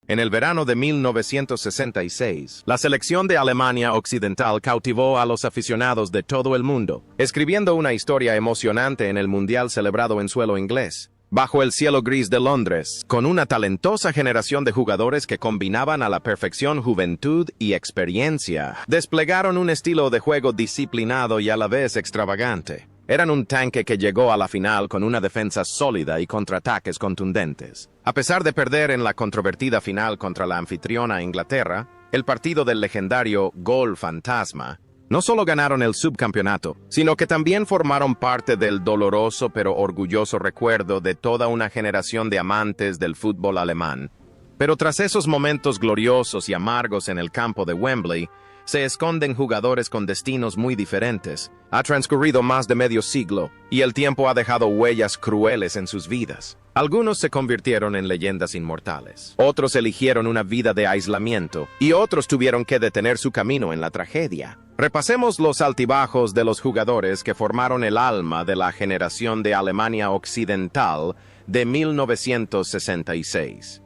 En el verano de 1966, la selección de Alemania Occidental cautivó a los aficionados de todo el mundo, escribiendo una historia emocionante en el Mundial celebrado en suelo inglés, bajo el cielo gris de Londres, con una talentosa generación de jugadores que combinaban a la perfección juventud y experiencia. Desplegaron un estilo de juego disciplinado y a la vez extravagante. Eran un tanque que llegó a la final con una defensa sólida y contraataques contundentes. A pesar de perder en la controvertida final contra la anfitriona Inglaterra, el partido del legendario Gol Fantasma, no solo ganaron el subcampeonato, sino que también formaron parte del doloroso pero orgulloso recuerdo de toda una generación de amantes del fútbol alemán. Pero tras esos momentos gloriosos y amargos en el campo de Wembley, se esconden jugadores con destinos muy diferentes. Ha transcurrido más de medio siglo, y el tiempo ha dejado huellas crueles en sus vidas. Algunos se convirtieron en leyendas inmortales, otros eligieron una vida de aislamiento, y otros tuvieron que detener su camino en la tragedia. Repasemos los altibajos de los jugadores que formaron el alma de la generación de Alemania Occidental de 1966.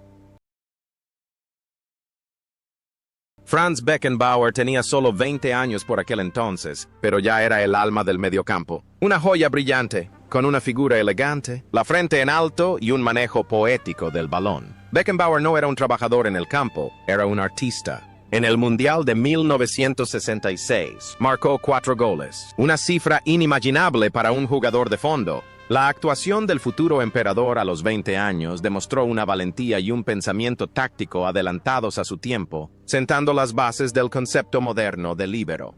Franz Beckenbauer tenía solo 20 años por aquel entonces, pero ya era el alma del mediocampo. Una joya brillante, con una figura elegante, la frente en alto y un manejo poético del balón. Beckenbauer no era un trabajador en el campo, era un artista. En el Mundial de 1966, marcó 4 goles, una cifra inimaginable para un jugador de fondo. La actuación del futuro emperador a los 20 años demostró una valentía y un pensamiento táctico adelantados a su tiempo, sentando las bases del concepto moderno de líbero.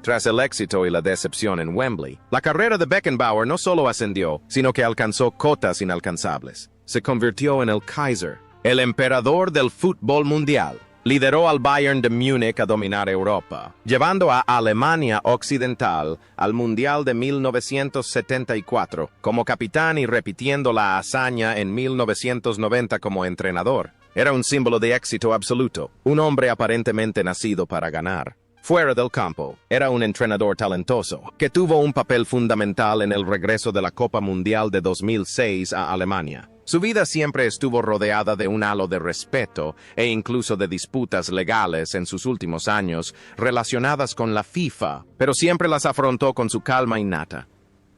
Tras el éxito y la decepción en Wembley, la carrera de Beckenbauer no solo ascendió, sino que alcanzó cotas inalcanzables. Se convirtió en el Kaiser, el emperador del fútbol mundial. Lideró al Bayern de Múnich a dominar Europa, llevando a Alemania Occidental al Mundial de 1974 como capitán y repitiendo la hazaña en 1990 como entrenador. Era un símbolo de éxito absoluto, un hombre aparentemente nacido para ganar. Fuera del campo, era un entrenador talentoso, que tuvo un papel fundamental en el regreso de la Copa Mundial de 2006 a Alemania. Su vida siempre estuvo rodeada de un halo de respeto e incluso de disputas legales en sus últimos años relacionadas con la FIFA, pero siempre las afrontó con su calma innata.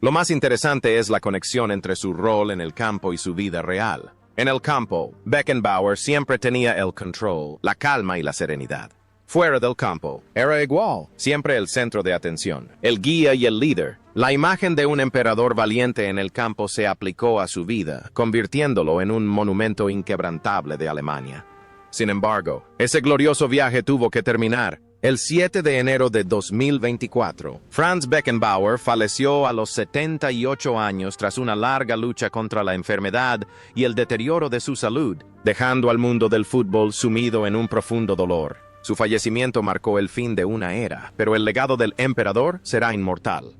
Lo más interesante es la conexión entre su rol en el campo y su vida real. En el campo, Beckenbauer siempre tenía el control, la calma y la serenidad. Fuera del campo, era igual, siempre el centro de atención, el guía y el líder. La imagen de un emperador valiente en el campo se aplicó a su vida, convirtiéndolo en un monumento inquebrantable de Alemania. Sin embargo, ese glorioso viaje tuvo que terminar. El 7 de enero de 2024, Franz Beckenbauer falleció a los 78 años tras una larga lucha contra la enfermedad y el deterioro de su salud, dejando al mundo del fútbol sumido en un profundo dolor. Su fallecimiento marcó el fin de una era, pero el legado del emperador será inmortal.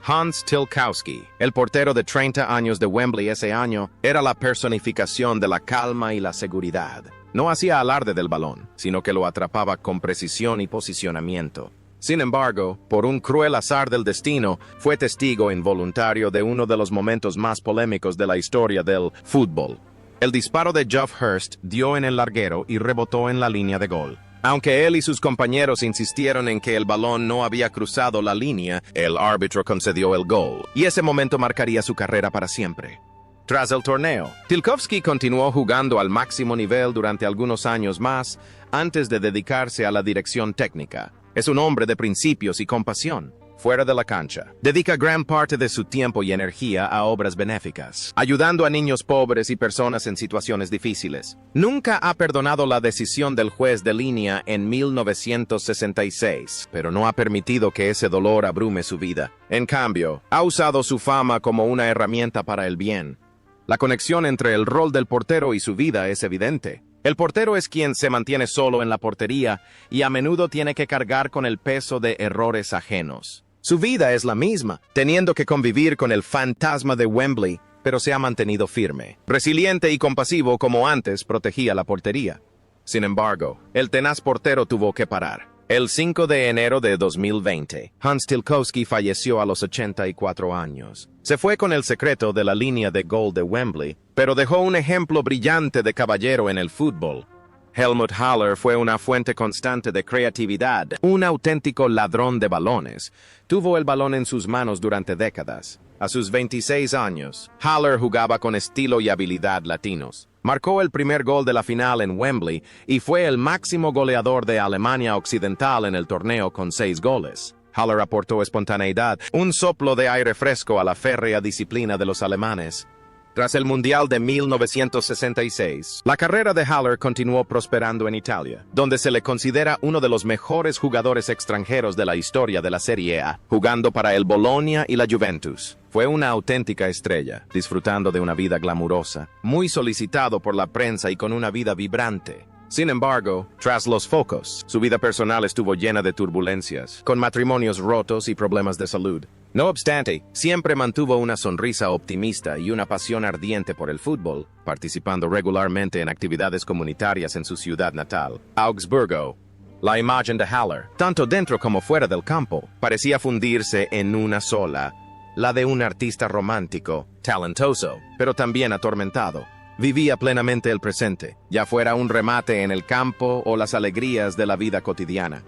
Hans Tilkowski, el portero de 30 años de Wembley ese año, era la personificación de la calma y la seguridad. No hacía alarde del balón, sino que lo atrapaba con precisión y posicionamiento. Sin embargo, por un cruel azar del destino, fue testigo involuntario de uno de los momentos más polémicos de la historia del fútbol. El disparo de Geoff Hurst dio en el larguero y rebotó en la línea de gol. Aunque él y sus compañeros insistieron en que el balón no había cruzado la línea, el árbitro concedió el gol, y ese momento marcaría su carrera para siempre. Tras el torneo, Tilkowski continuó jugando al máximo nivel durante algunos años más antes de dedicarse a la dirección técnica. Es un hombre de principios y compasión. Fuera de la cancha, dedica gran parte de su tiempo y energía a obras benéficas, ayudando a niños pobres y personas en situaciones difíciles. Nunca ha perdonado la decisión del juez de línea en 1966, pero no ha permitido que ese dolor abrume su vida. En cambio, ha usado su fama como una herramienta para el bien. La conexión entre el rol del portero y su vida es evidente. El portero es quien se mantiene solo en la portería y a menudo tiene que cargar con el peso de errores ajenos. Su vida es la misma, teniendo que convivir con el fantasma de Wembley, pero se ha mantenido firme, resiliente y compasivo como antes protegía la portería. Sin embargo, el tenaz portero tuvo que parar. El 5 de enero de 2020, Hans Tilkowski falleció a los 84 años. Se fue con el secreto de la línea de gol de Wembley, pero dejó un ejemplo brillante de caballero en el fútbol. Helmut Haller fue una fuente constante de creatividad, un auténtico ladrón de balones. Tuvo el balón en sus manos durante décadas. A sus 26 años, Haller jugaba con estilo y habilidad latinos. Marcó el primer gol de la final en Wembley y fue el máximo goleador de Alemania Occidental en el torneo con 6 goles. Haller aportó espontaneidad, un soplo de aire fresco a la férrea disciplina de los alemanes. Tras el Mundial de 1966, la carrera de Haller continuó prosperando en Italia, donde se le considera uno de los mejores jugadores extranjeros de la historia de la Serie A, jugando para el Bologna y la Juventus. Fue una auténtica estrella, disfrutando de una vida glamurosa, muy solicitado por la prensa y con una vida vibrante. Sin embargo, tras los focos, su vida personal estuvo llena de turbulencias, con matrimonios rotos y problemas de salud. No obstante, siempre mantuvo una sonrisa optimista y una pasión ardiente por el fútbol, participando regularmente en actividades comunitarias en su ciudad natal, Augsburgo. La imagen de Haller, tanto dentro como fuera del campo, parecía fundirse en una sola, la de un artista romántico, talentoso, pero también atormentado. Vivía plenamente el presente, ya fuera un remate en el campo o las alegrías de la vida cotidiana.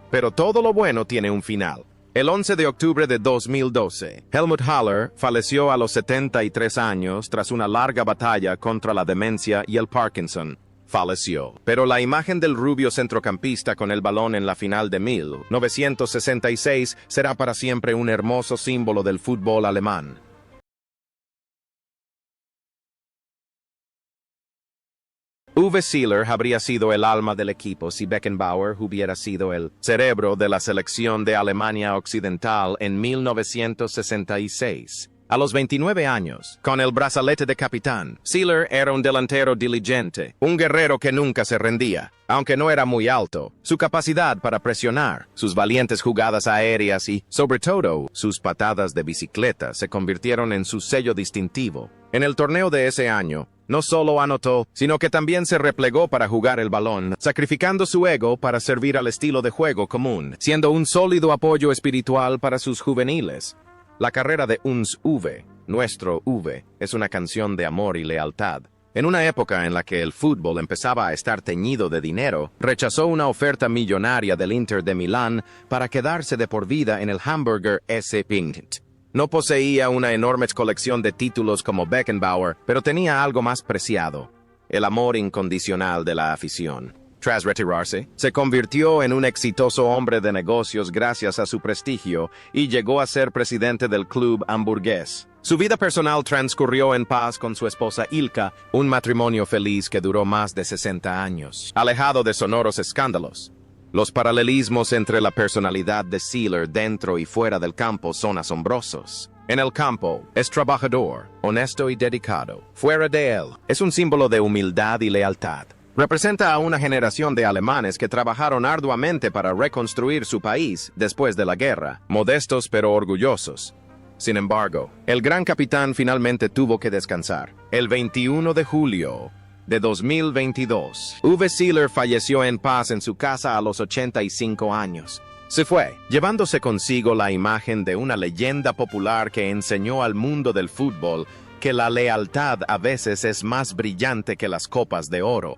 Pero todo lo bueno tiene un final. El 11 de octubre de 2012, Helmut Haller falleció a los 73 años tras una larga batalla contra la demencia y el Parkinson. Falleció. Pero la imagen del rubio centrocampista con el balón en la final de 1966 será para siempre un hermoso símbolo del fútbol alemán. Uwe Seeler habría sido el alma del equipo si Beckenbauer hubiera sido el cerebro de la selección de Alemania Occidental en 1966. A los 29 años, con el brazalete de capitán, Seeler era un delantero diligente, un guerrero que nunca se rendía. Aunque no era muy alto, su capacidad para presionar, sus valientes jugadas aéreas y, sobre todo, sus patadas de bicicleta se convirtieron en su sello distintivo. En el torneo de ese año, no solo anotó, sino que también se replegó para jugar el balón, sacrificando su ego para servir al estilo de juego común, siendo un sólido apoyo espiritual para sus juveniles. La carrera de Uns Uwe, nuestro Uwe, es una canción de amor y lealtad. En una época en la que el fútbol empezaba a estar teñido de dinero, rechazó una oferta millonaria del Inter de Milán para quedarse de por vida en el Hamburger SV Pinkt. No poseía una enorme colección de títulos como Beckenbauer, pero tenía algo más preciado: el amor incondicional de la afición. Tras retirarse, se convirtió en un exitoso hombre de negocios gracias a su prestigio y llegó a ser presidente del club hamburgués. Su vida personal transcurrió en paz con su esposa Ilka, un matrimonio feliz que duró más de 60 años, alejado de sonoros escándalos. Los paralelismos entre la personalidad de Seeler dentro y fuera del campo son asombrosos. En el campo, es trabajador, honesto y dedicado. Fuera de él, es un símbolo de humildad y lealtad. Representa a una generación de alemanes que trabajaron arduamente para reconstruir su país después de la guerra, modestos pero orgullosos. Sin embargo, el gran capitán finalmente tuvo que descansar. El 21 de julio de 2022, Uwe Seeler falleció en paz en su casa a los 85 años. Se fue, llevándose consigo la imagen de una leyenda popular que enseñó al mundo del fútbol que la lealtad a veces es más brillante que las copas de oro.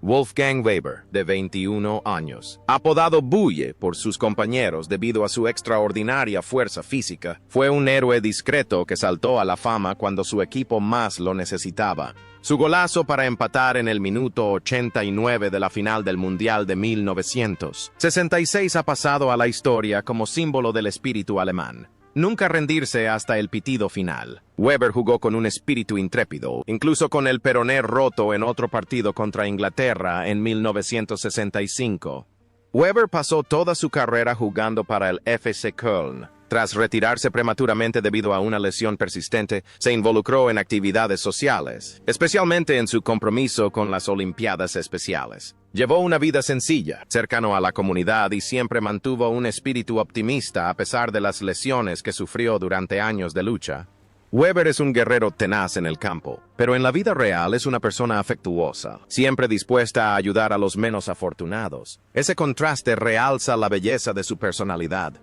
Wolfgang Weber, de 21 años, apodado Bulle por sus compañeros debido a su extraordinaria fuerza física, fue un héroe discreto que saltó a la fama cuando su equipo más lo necesitaba. Su golazo para empatar en el minuto 89 de la final del Mundial de 1966 ha pasado a la historia como símbolo del espíritu alemán. Nunca rendirse hasta el pitido final. Weber jugó con un espíritu intrépido, incluso con el peroné roto en otro partido contra Inglaterra en 1965. Weber pasó toda su carrera jugando para el FC Köln. Tras retirarse prematuramente debido a una lesión persistente, se involucró en actividades sociales, especialmente en su compromiso con las Olimpiadas Especiales. Llevó una vida sencilla, cercano a la comunidad y siempre mantuvo un espíritu optimista a pesar de las lesiones que sufrió durante años de lucha. Weber es un guerrero tenaz en el campo, pero en la vida real es una persona afectuosa, siempre dispuesta a ayudar a los menos afortunados. Ese contraste realza la belleza de su personalidad.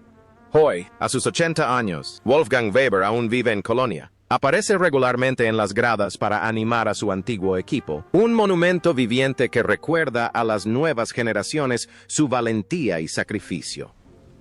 Hoy, a sus 80 años, Wolfgang Weber aún vive en Colonia. Aparece regularmente en las gradas para animar a su antiguo equipo, un monumento viviente que recuerda a las nuevas generaciones su valentía y sacrificio.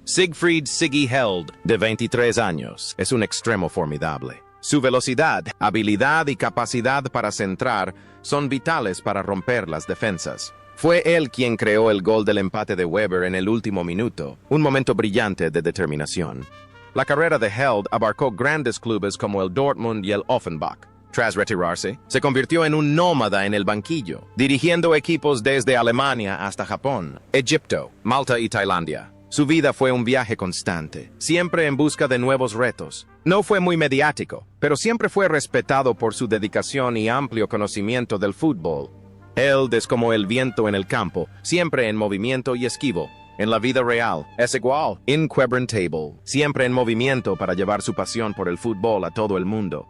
Siegfried Siggy Held, de 23 años, es un extremo formidable. Su velocidad, habilidad y capacidad para centrar son vitales para romper las defensas. Fue él quien creó el gol del empate de Weber en el último minuto, un momento brillante de determinación. La carrera de Held abarcó grandes clubes como el Dortmund y el Offenbach. Tras retirarse, se convirtió en un nómada en el banquillo, dirigiendo equipos desde Alemania hasta Japón, Egipto, Malta y Tailandia. Su vida fue un viaje constante, siempre en busca de nuevos retos. No fue muy mediático, pero siempre fue respetado por su dedicación y amplio conocimiento del fútbol. Held es como el viento en el campo, siempre en movimiento y esquivo. En la vida real, es igual, inquebrantable, siempre en movimiento para llevar su pasión por el fútbol a todo el mundo.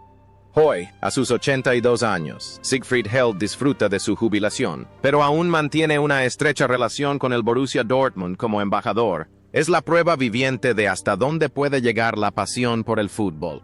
Hoy, a sus 82 años, Siegfried Held disfruta de su jubilación, pero aún mantiene una estrecha relación con el Borussia Dortmund como embajador. Es la prueba viviente de hasta dónde puede llegar la pasión por el fútbol.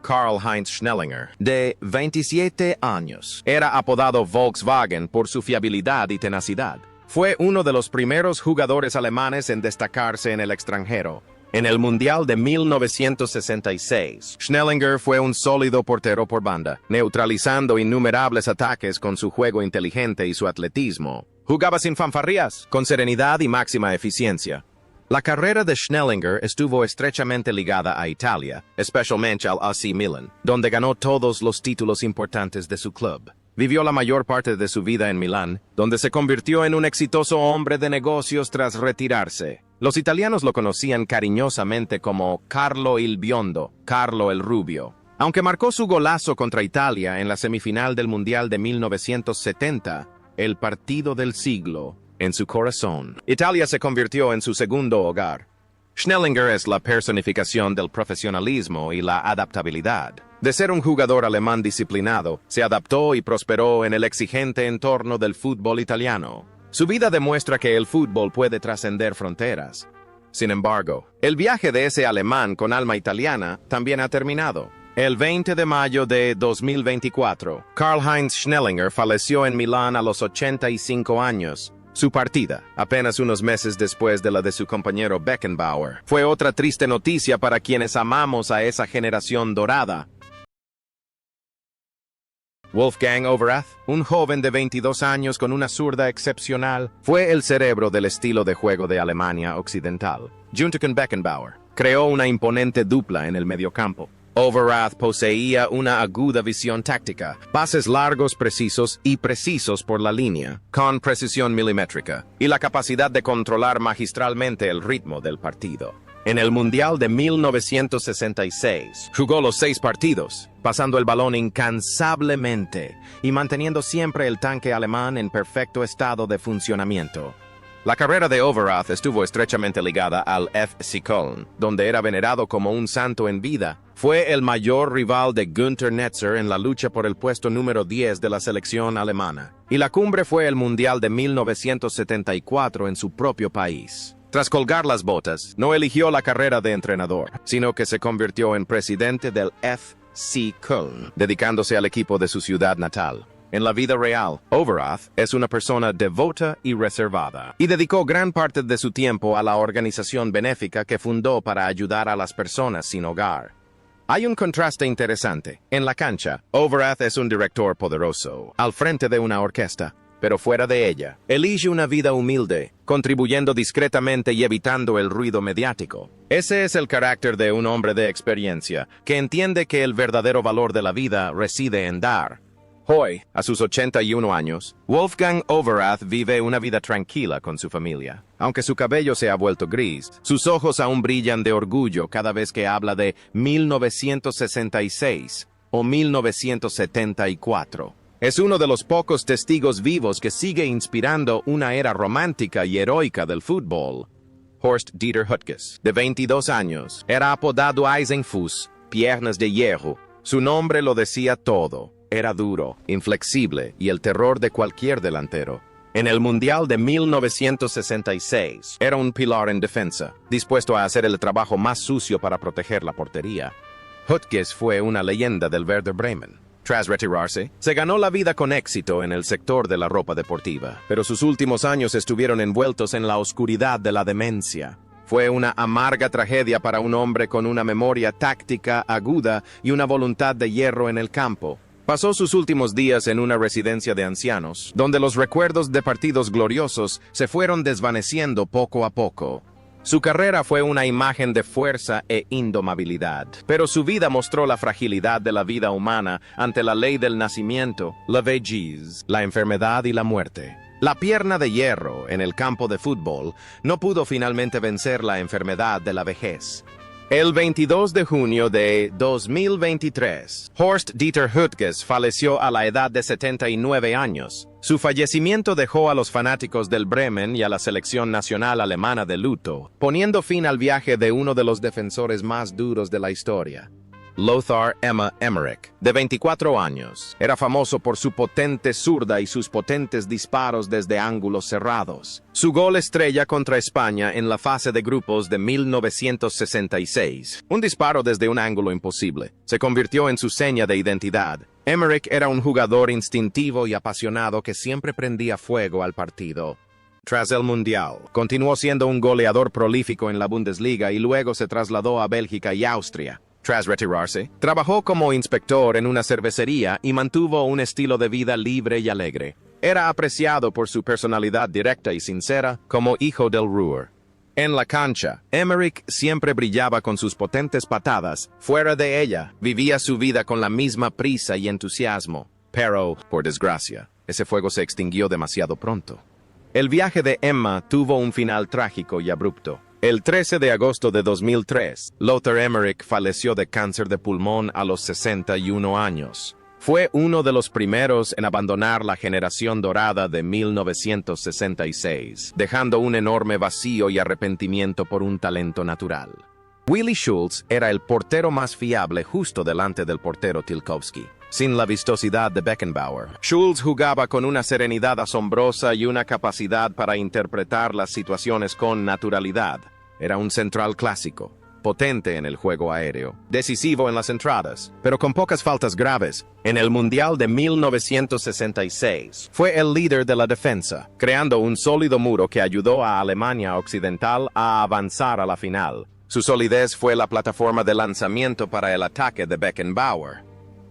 Karl-Heinz Schnellinger, de 27 años, era apodado Volkswagen por su fiabilidad y tenacidad. Fue uno de los primeros jugadores alemanes en destacarse en el extranjero. En el Mundial de 1966, Schnellinger fue un sólido portero por banda, neutralizando innumerables ataques con su juego inteligente y su atletismo. Jugaba sin fanfarrías, con serenidad y máxima eficiencia. La carrera de Schnellinger estuvo estrechamente ligada a Italia, especialmente al AC Milan, donde ganó todos los títulos importantes de su club. Vivió la mayor parte de su vida en Milán, donde se convirtió en un exitoso hombre de negocios tras retirarse. Los italianos lo conocían cariñosamente como Carlo il Biondo, Carlo el Rubio. Aunque marcó su golazo contra Italia en la semifinal del Mundial de 1970, el partido del siglo, en su corazón, Italia se convirtió en su segundo hogar. Schnellinger es la personificación del profesionalismo y la adaptabilidad. De ser un jugador alemán disciplinado, se adaptó y prosperó en el exigente entorno del fútbol italiano. Su vida demuestra que el fútbol puede trascender fronteras. Sin embargo, el viaje de ese alemán con alma italiana también ha terminado. El 20 de mayo de 2024, Karl-Heinz Schnellinger falleció en Milán a los 85 años. Su partida, apenas unos meses después de la de su compañero Beckenbauer, fue otra triste noticia para quienes amamos a esa generación dorada. Wolfgang Overath, un joven de 22 años con una zurda excepcional, fue el cerebro del estilo de juego de Alemania Occidental. Junto con Beckenbauer, creó una imponente dupla en el mediocampo. Overath poseía una aguda visión táctica, pases largos precisos y precisos por la línea, con precisión milimétrica, y la capacidad de controlar magistralmente el ritmo del partido. En el Mundial de 1966, jugó los 6 partidos, pasando el balón incansablemente y manteniendo siempre el tanque alemán en perfecto estado de funcionamiento. La carrera de Overath estuvo estrechamente ligada al FC Köln, donde era venerado como un santo en vida. Fue el mayor rival de Günther Netzer en la lucha por el puesto número 10 de la selección alemana. Y la cumbre fue el Mundial de 1974 en su propio país. Tras colgar las botas, no eligió la carrera de entrenador, sino que se convirtió en presidente del FC Köln, dedicándose al equipo de su ciudad natal. En la vida real, Overath es una persona devota y reservada, y dedicó gran parte de su tiempo a la organización benéfica que fundó para ayudar a las personas sin hogar. Hay un contraste interesante. En la cancha, Overath es un director poderoso, al frente de una orquesta, pero fuera de ella, elige una vida humilde, contribuyendo discretamente y evitando el ruido mediático. Ese es el carácter de un hombre de experiencia, que entiende que el verdadero valor de la vida reside en dar. Hoy, a sus 81 años, Wolfgang Overath vive una vida tranquila con su familia. Aunque su cabello se ha vuelto gris, sus ojos aún brillan de orgullo cada vez que habla de 1966 o 1974. Es uno de los pocos testigos vivos que sigue inspirando una era romántica y heroica del fútbol. Horst Dieter Hüttges, de 22 años, era apodado Eisenfuß, piernas de hierro. Su nombre lo decía todo. Era duro, inflexible y el terror de cualquier delantero. En el Mundial de 1966, era un pilar en defensa, dispuesto a hacer el trabajo más sucio para proteger la portería. Hüttges fue una leyenda del Werder Bremen. Tras retirarse, se ganó la vida con éxito en el sector de la ropa deportiva, pero sus últimos años estuvieron envueltos en la oscuridad de la demencia. Fue una amarga tragedia para un hombre con una memoria táctica aguda y una voluntad de hierro en el campo. Pasó sus últimos días en una residencia de ancianos, donde los recuerdos de partidos gloriosos se fueron desvaneciendo poco a poco. Su carrera fue una imagen de fuerza e indomabilidad, pero su vida mostró la fragilidad de la vida humana ante la ley del nacimiento, la vejez, la enfermedad y la muerte. La pierna de hierro en el campo de fútbol no pudo finalmente vencer la enfermedad de la vejez. El 22 de junio de 2023, Horst Dieter Hüttges falleció a la edad de 79 años. Su fallecimiento dejó a los fanáticos del Bremen y a la selección nacional alemana de luto, poniendo fin al viaje de uno de los defensores más duros de la historia. Lothar Emma Emmerich, de 24 años, era famoso por su potente zurda y sus potentes disparos desde ángulos cerrados. Su gol estrella contra España en la fase de grupos de 1966, un disparo desde un ángulo imposible, se convirtió en su seña de identidad. Emmerich era un jugador instintivo y apasionado que siempre prendía fuego al partido. Tras el Mundial, continuó siendo un goleador prolífico en la Bundesliga y luego se trasladó a Bélgica y Austria. Tras retirarse, trabajó como inspector en una cervecería y mantuvo un estilo de vida libre y alegre. Era apreciado por su personalidad directa y sincera como hijo del Ruhr. En la cancha, Emmerich siempre brillaba con sus potentes patadas. Fuera de ella, vivía su vida con la misma prisa y entusiasmo. Pero, por desgracia, ese fuego se extinguió demasiado pronto. El viaje de Emma tuvo un final trágico y abrupto. El 13 de agosto de 2003, Lothar Emmerich falleció de cáncer de pulmón a los 61 años. Fue uno de los primeros en abandonar la generación dorada de 1966, dejando un enorme vacío y arrepentimiento por un talento natural. Willi Schulz era el portero más fiable justo delante del portero Tilkowski. Sin la vistosidad de Beckenbauer, Schulz jugaba con una serenidad asombrosa y una capacidad para interpretar las situaciones con naturalidad. Era un central clásico, potente en el juego aéreo, decisivo en las entradas, pero con pocas faltas graves. En el Mundial de 1966, fue el líder de la defensa, creando un sólido muro que ayudó a Alemania Occidental a avanzar a la final. Su solidez fue la plataforma de lanzamiento para el ataque de Beckenbauer.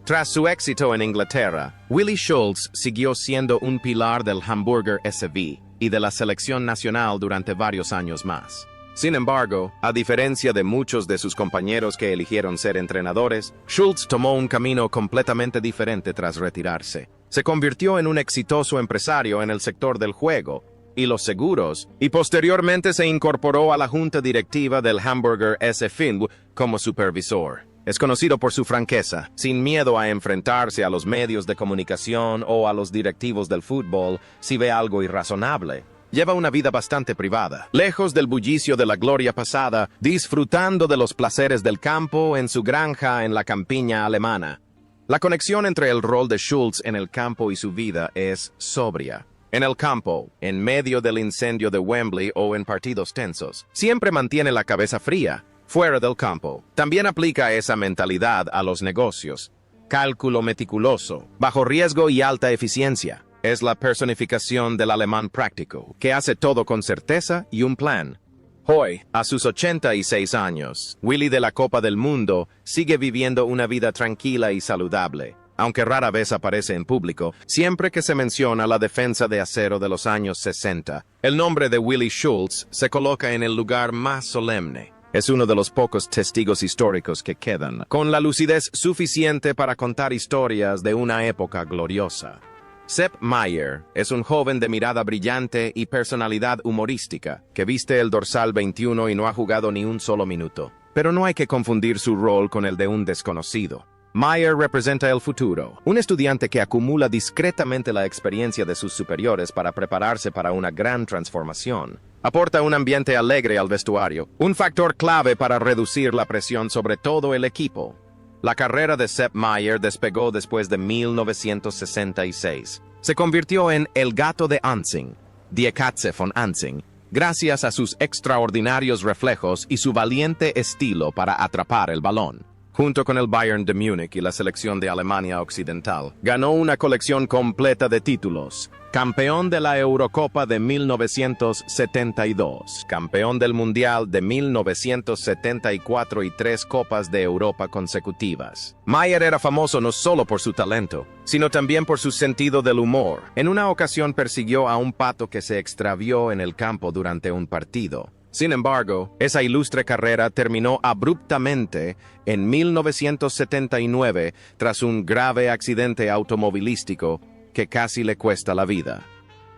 Tras su éxito en Inglaterra, Willi Schulz siguió siendo un pilar del Hamburger SV y de la selección nacional durante varios años más. Sin embargo, a diferencia de muchos de sus compañeros que eligieron ser entrenadores, Schulz tomó un camino completamente diferente tras retirarse. Se convirtió en un exitoso empresario en el sector del juego y los seguros, y posteriormente se incorporó a la junta directiva del Hamburger SV como supervisor. Es conocido por su franqueza, sin miedo a enfrentarse a los medios de comunicación o a los directivos del fútbol si ve algo irrazonable. Lleva una vida bastante privada, lejos del bullicio de la gloria pasada, disfrutando de los placeres del campo en su granja en la campiña alemana. La conexión entre el rol de Schulz en el campo y su vida es sobria. En el campo, en medio del incendio de Wembley o en partidos tensos, siempre mantiene la cabeza fría. Fuera del campo, también aplica esa mentalidad a los negocios. Cálculo meticuloso, bajo riesgo y alta eficiencia. Es la personificación del alemán práctico, que hace todo con certeza y un plan. Hoy, a sus 86 años, Willi de la Copa del Mundo sigue viviendo una vida tranquila y saludable. Aunque rara vez aparece en público, siempre que se menciona la defensa de acero de los años 60, el nombre de Willi Schulz se coloca en el lugar más solemne. Es uno de los pocos testigos históricos que quedan, con la lucidez suficiente para contar historias de una época gloriosa. Sepp Maier es un joven de mirada brillante y personalidad humorística, que viste el dorsal 21 y no ha jugado ni un solo minuto. Pero no hay que confundir su rol con el de un desconocido. Maier representa el futuro, un estudiante que acumula discretamente la experiencia de sus superiores para prepararse para una gran transformación. Aporta un ambiente alegre al vestuario, un factor clave para reducir la presión sobre todo el equipo. La carrera de Sepp Maier despegó después de 1966. Se convirtió en el gato de Anzing, Die Katze von Anzing, gracias a sus extraordinarios reflejos y su valiente estilo para atrapar el balón. junto con el Bayern de Múnich y la selección de Alemania Occidental. Ganó una colección completa de títulos. Campeón de la Eurocopa de 1972, campeón del Mundial de 1974 y 3 Copas de Europa consecutivas. Maier era famoso no solo por su talento, sino también por su sentido del humor. En una ocasión persiguió a un pato que se extravió en el campo durante un partido. Sin embargo, esa ilustre carrera terminó abruptamente en 1979 tras un grave accidente automovilístico que casi le cuesta la vida.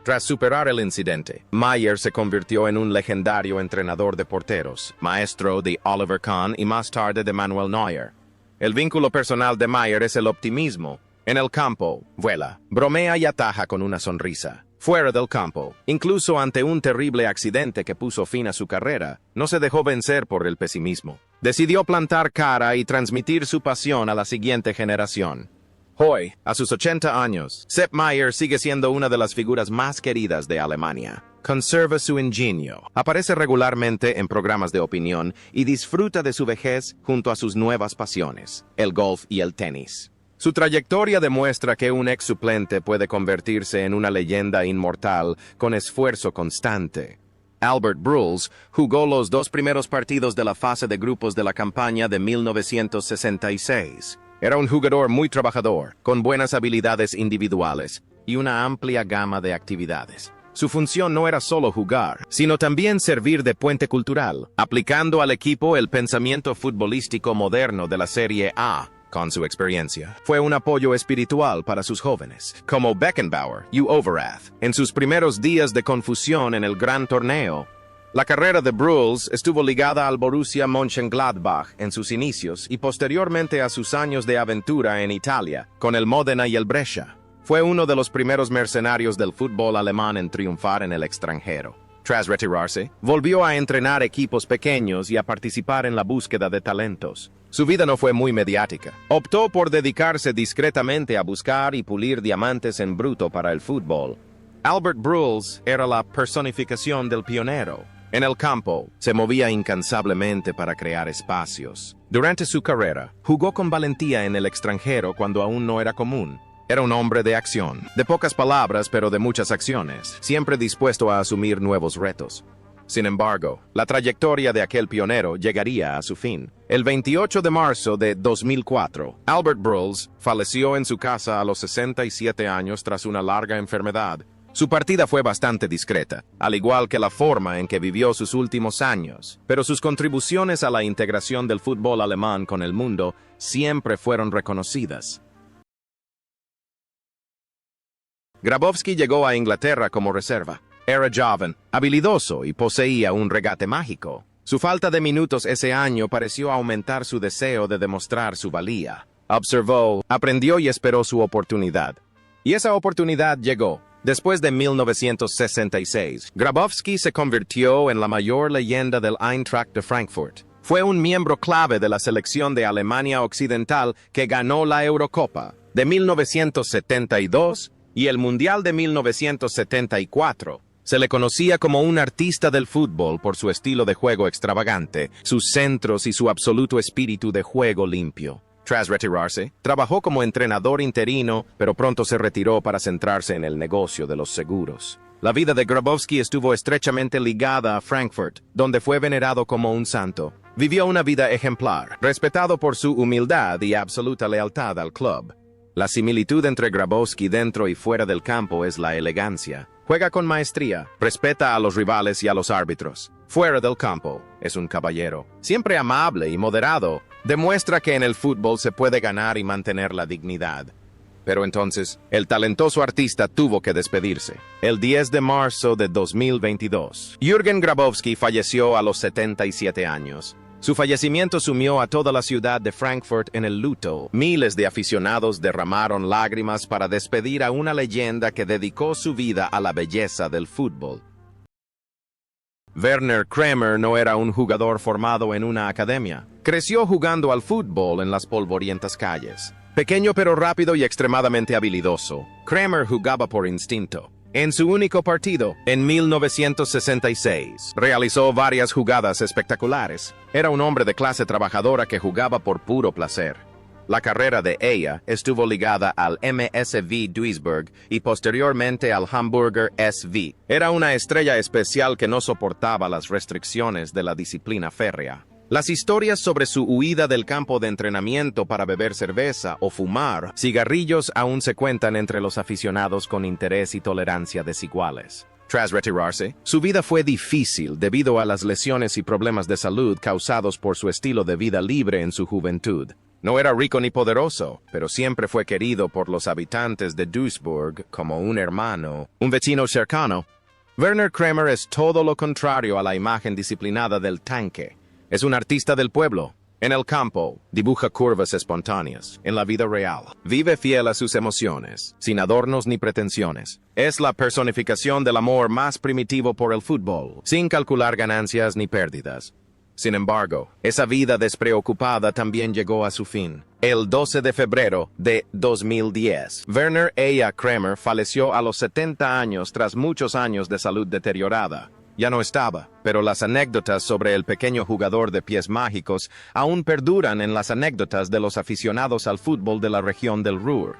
Tras superar el incidente, Maier se convirtió en un legendario entrenador de porteros, maestro de Oliver Kahn y más tarde de Manuel Neuer. El vínculo personal de Maier es el optimismo. En el campo, vuela, bromea y ataja con una sonrisa. Fuera del campo, incluso ante un terrible accidente que puso fin a su carrera, no se dejó vencer por el pesimismo. Decidió plantar cara y transmitir su pasión a la siguiente generación. Hoy, a sus 80 años, Sepp Maier sigue siendo una de las figuras más queridas de Alemania. Conserva su ingenio, aparece regularmente en programas de opinión y disfruta de su vejez junto a sus nuevas pasiones, el golf y el tenis. Su trayectoria demuestra que un ex suplente puede convertirse en una leyenda inmortal con esfuerzo constante. Albert Bruls jugó los 2 primeros partidos de la fase de grupos de la campaña de 1966. Era un jugador muy trabajador, con buenas habilidades individuales y una amplia gama de actividades. Su función no era solo jugar, sino también servir de puente cultural, aplicando al equipo el pensamiento futbolístico moderno de la Serie A. Con su experiencia, fue un apoyo espiritual para sus jóvenes, como Beckenbauer y Overath, en sus primeros días de confusión en el gran torneo. La carrera de Bruls estuvo ligada al Borussia Mönchengladbach en sus inicios y posteriormente a sus años de aventura en Italia, con el Modena y el Brescia. Fue uno de los primeros mercenarios del fútbol alemán en triunfar en el extranjero. Tras retirarse, volvió a entrenar equipos pequeños y a participar en la búsqueda de talentos. Su vida no fue muy mediática. Optó por dedicarse discretamente a buscar y pulir diamantes en bruto para el fútbol. Albert Bruls era la personificación del pionero. En el campo, se movía incansablemente para crear espacios. Durante su carrera, jugó con valentía en el extranjero cuando aún no era común. Era un hombre de acción, de pocas palabras pero de muchas acciones, siempre dispuesto a asumir nuevos retos. Sin embargo, la trayectoria de aquel pionero llegaría a su fin. El 28 de marzo de 2004, Albert Bruls falleció en su casa a los 67 años tras una larga enfermedad. Su partida fue bastante discreta, al igual que la forma en que vivió sus últimos años, pero sus contribuciones a la integración del fútbol alemán con el mundo siempre fueron reconocidas. Grabowski llegó a Inglaterra como reserva. Era joven, habilidoso y poseía un regate mágico. Su falta de minutos ese año pareció aumentar su deseo de demostrar su valía. Observó, aprendió y esperó su oportunidad. Y esa oportunidad llegó. Después de 1966, Grabowski se convirtió en la mayor leyenda del Eintracht de Frankfurt. Fue un miembro clave de la selección de Alemania Occidental que ganó la Eurocopa de 1972 y el Mundial de 1974. Se le conocía como un artista del fútbol por su estilo de juego extravagante, sus centros y su absoluto espíritu de juego limpio. Tras retirarse, trabajó como entrenador interino, pero pronto se retiró para centrarse en el negocio de los seguros. La vida de Grabowski estuvo estrechamente ligada a Frankfurt, donde fue venerado como un santo. Vivió una vida ejemplar, respetado por su humildad y absoluta lealtad al club. La similitud entre Grabowski dentro y fuera del campo es la elegancia. Juega con maestría, respeta a los rivales y a los árbitros. Fuera del campo, es un caballero. Siempre amable y moderado, demuestra que en el fútbol se puede ganar y mantener la dignidad. Pero entonces, el talentoso artista tuvo que despedirse. El 10 de marzo de 2022, Jürgen Grabowski falleció a los 77 años. Su fallecimiento sumió a toda la ciudad de Frankfurt en el luto. Miles de aficionados derramaron lágrimas para despedir a una leyenda que dedicó su vida a la belleza del fútbol. Werner Kremer no era un jugador formado en una academia. Creció jugando al fútbol en las polvorientas calles. Pequeño pero rápido y extremadamente habilidoso, Kremer jugaba por instinto. En su único partido, en 1966, realizó varias jugadas espectaculares. Era un hombre de clase trabajadora que jugaba por puro placer. La carrera de ella estuvo ligada al MSV Duisburg y posteriormente al Hamburger SV. Era una estrella especial que no soportaba las restricciones de la disciplina férrea. Las historias sobre su huida del campo de entrenamiento para beber cerveza o fumar cigarrillos aún se cuentan entre los aficionados con interés y tolerancia desiguales. Tras retirarse, su vida fue difícil debido a las lesiones y problemas de salud causados por su estilo de vida libre en su juventud. No era rico ni poderoso, pero siempre fue querido por los habitantes de Duisburg como un hermano, un vecino cercano. Werner Kremer es todo lo contrario a la imagen disciplinada del tanque. Es un artista del pueblo. En el campo, dibuja curvas espontáneas. En la vida real, vive fiel a sus emociones, sin adornos ni pretensiones. Es la personificación del amor más primitivo por el fútbol, sin calcular ganancias ni pérdidas. Sin embargo, esa vida despreocupada también llegó a su fin. El 12 de febrero de 2010, Werner Eya Kremer falleció a los 70 años tras muchos años de salud deteriorada. Ya no estaba, pero las anécdotas sobre el pequeño jugador de pies mágicos aún perduran en las anécdotas de los aficionados al fútbol de la región del Ruhr.